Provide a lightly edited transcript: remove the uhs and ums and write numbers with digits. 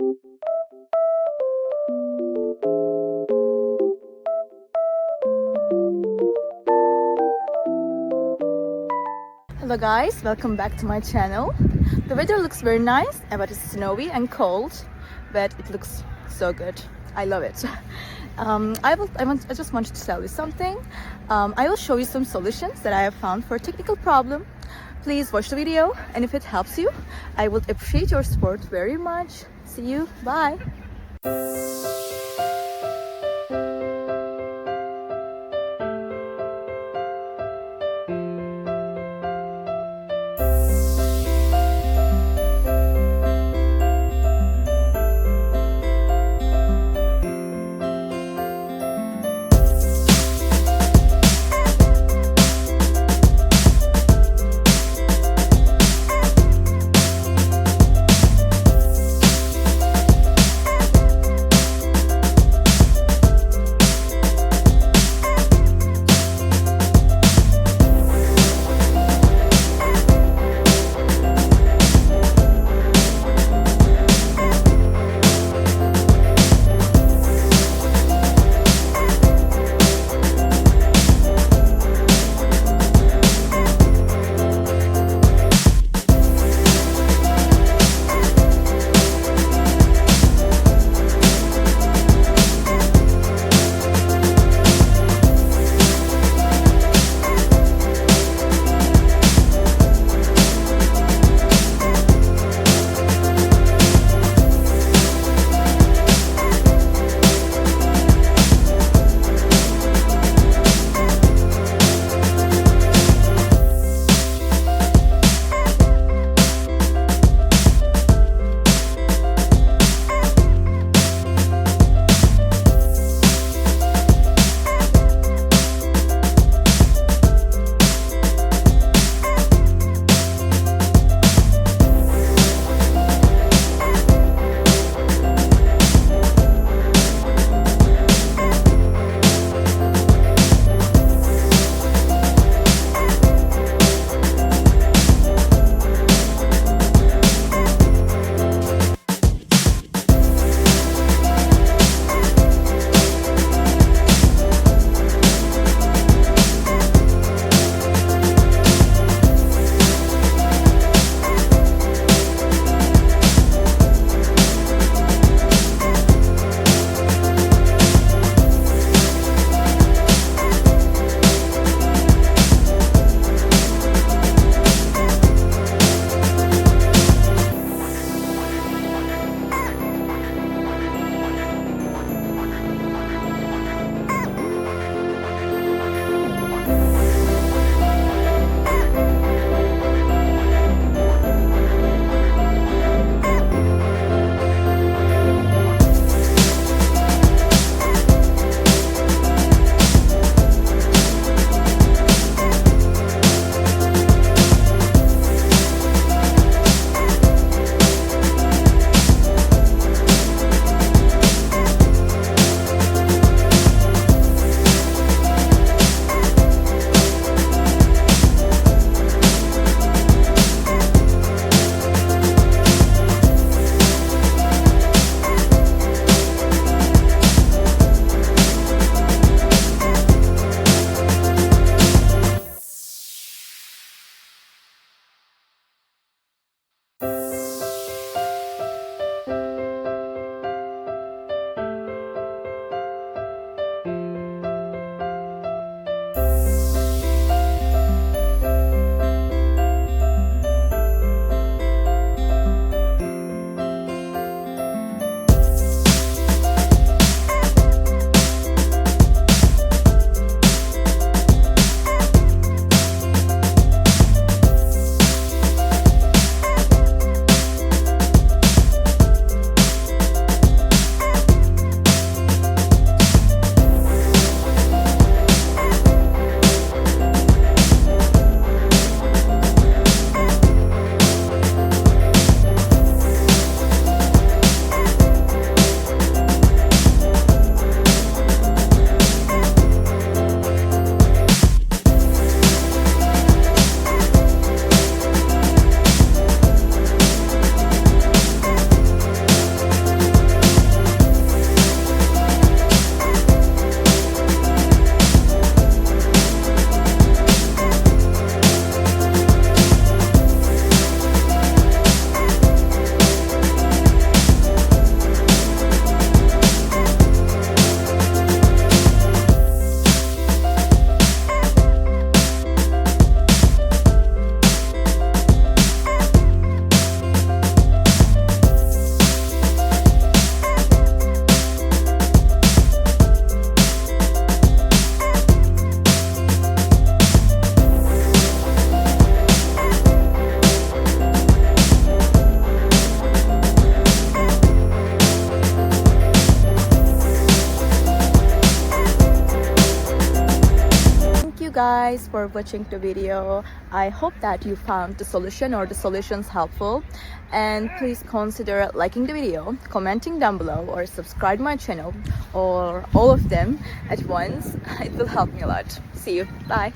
Hello guys, welcome back to my channel. The weather looks very nice, but it's snowy and cold, but it looks so good. I love it. I just wanted to tell you something. I will show you some solutions that I have found for a technical problem. Please watch the video, and if it helps you, I would appreciate your support very much. See you, bye. guys for watching the video. I hope that you found the solution or the solutions helpful, and please consider liking the video, commenting down below, or subscribe my channel, or all of them at once. It will help me a lot. See you. Bye.